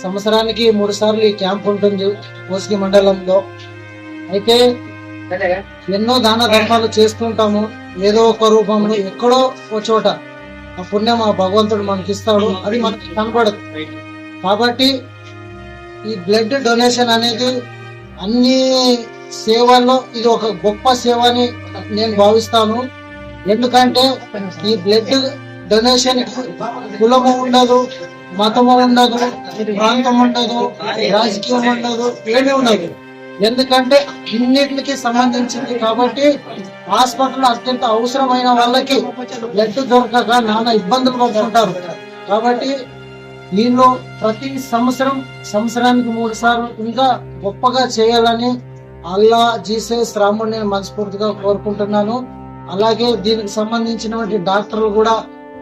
సంవత్సరానికి 3 సార్లు ఈ క్యాంప్ ఉంటుంది కోసిగి మండలంలో. అయితే ఎన్నో దాన ధర్మాలు చేస్తుంటాము. ఏదో ఒక రూపంలో ఎక్కడో ఒక చోట ఆ పుణ్యం ఆ భగవంతుడు మనకి ఇస్తాడు, అది మనకి కనపడదు. కాబట్టి ఈ బ్లడ్ డొనేషన్ అనేది అన్ని సేవల్లో ఇది ఒక గొప్ప సేవ అని నేను భావిస్తాను. ఎందుకంటే ఈ బ్లడ్ డొనేషన్ కులము ఉండదు, మతము ఉండదు, ప్రాంతం ఉండదు, రాజకీయం ఉండదు, ఏమీ ఉండదు. ఎందుకంటే ఇన్నిటికి సంబంధించింది. కాబట్టి హాస్పిటల్ అత్యంత అవసరమైన వాళ్ళకి బ్లడ్ దొరకక నానా ఇబ్బందులు పడుతుంటారు. కాబట్టి దీనిలో ప్రతి సంవత్సరానికి 3 సార్లు ఇంకా గొప్పగా చేయాలని అల్లా జీసస్ రాముడు నేను మనస్ఫూర్తిగా కోరుకుంటున్నాను. అలాగే దీనికి సంబంధించినటువంటి డాక్టర్లు కూడా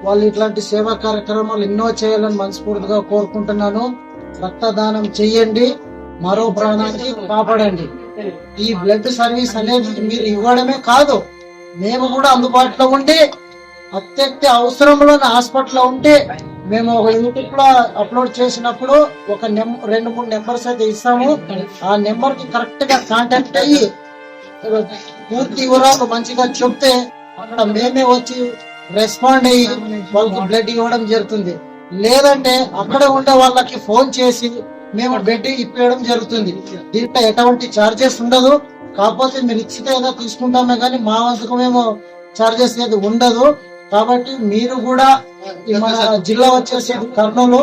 వాళ్ళు ఇట్లాంటి సేవా కార్యక్రమాలు ఎన్నో చేయాలని మనస్ఫూర్తిగా కోరుకుంటున్నాను. రక్తదానం చెయ్యండి, మరో ప్రాణానికి కాపాడండి. ఈ బ్లడ్ సర్వీస్ అనేది మీరు ఇవ్వడమే కాదు, మేము కూడా అందుబాటులో ఉండి అత్యంత అవసరంలో హాస్పిటల్లో ఉంటే మేము ఒక యూట్యూబ్ లో అప్లోడ్ చేసినప్పుడు ఒక 2-3 నెంబర్స్ అయితే ఇస్తాము. ఆ నెంబర్ కి కరెక్ట్ గా కాంటాక్ట్ అయ్యి పూర్తి వివరాలు మంచిగా చెప్తే అక్కడ మేమే వచ్చి రెస్పాండ్ అయ్యి వాళ్ళకి బ్లడ్ ఇవ్వడం జరుగుతుంది. లేదంటే అక్కడ ఉండే వాళ్ళకి ఫోన్ చేసి మేము బ్లడ్ ఇప్పేయడం జరుగుతుంది. దీంట్లో ఎటువంటి చార్జెస్ ఉండదు. కాకపోతే మీరు ఇచ్చితే ఏదో తీసుకుంటామే కానీ మా వంతుకు మేము చార్జెస్ ఏది ఉండదు. కాబట్టి మీరు కూడా మన జిల్లా వచ్చేసి కర్నూలు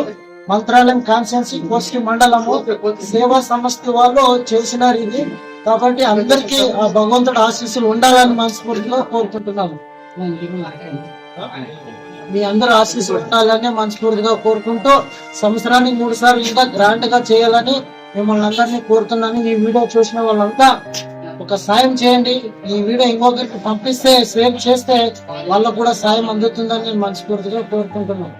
మంత్రాలయం కాన్స్టిట్యున్సీ కోసిగి మండలము సేవా సంస్థ వాళ్ళు చేసినారు ఇది. కాబట్టి అందరికీ ఆ భగవంతుడు ఆశీస్సులు ఉండాలని మనస్ఫూర్తిగా కోరుకుంటున్నాము. మీ అందరూ ఆశీస్సులు ఉండాలని మనస్ఫూర్తిగా కోరుకుంటూ సంవత్సరానికి 3 సార్లు ఇంకా గ్రాండ్ గా చేయాలని మిమ్మల్ని అందరినీ కోరుతున్నాను. ఈ వీడియో చూసిన వాళ్ళంతా ఒక సాయం చేయండి. ఈ వీడియో ఇంకొకరికి పంపిస్తే షేర్ చేస్తే వాళ్ళకు కూడా సాయం అందుతుందని నేను మనస్ఫూర్తిగా కోరుకుంటున్నాను.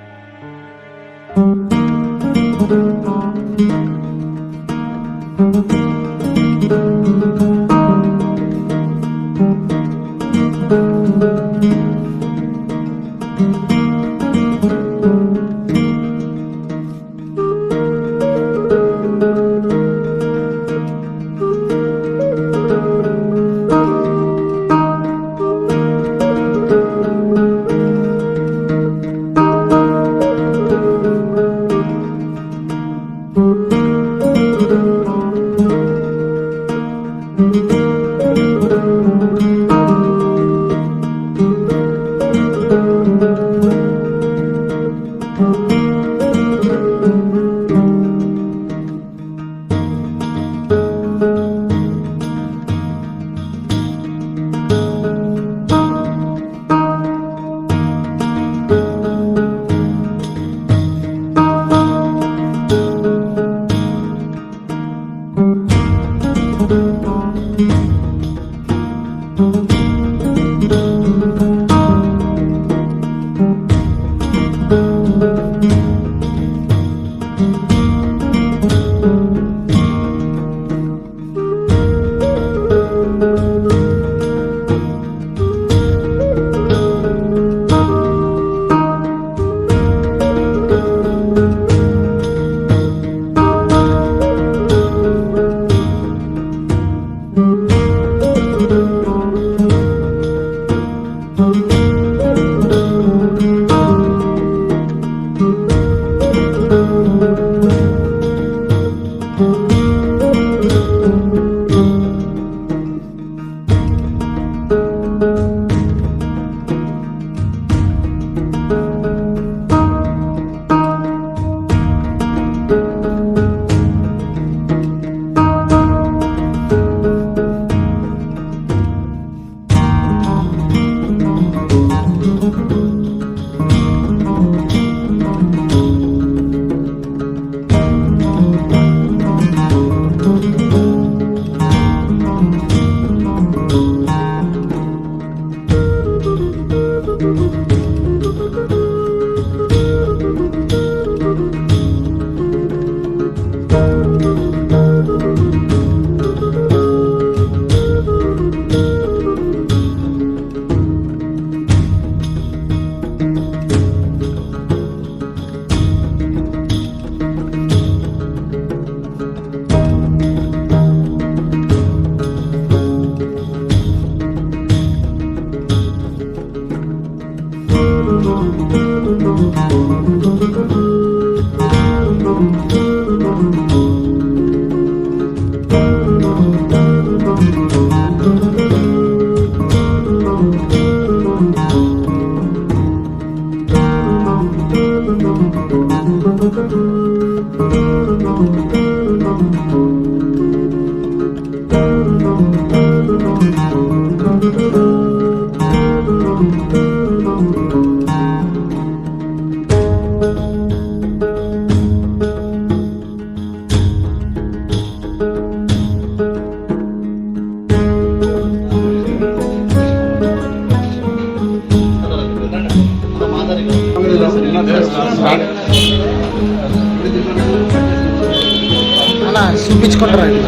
అన్న చూపించుకుంటారండి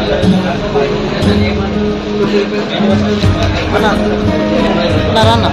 అన్న అన్న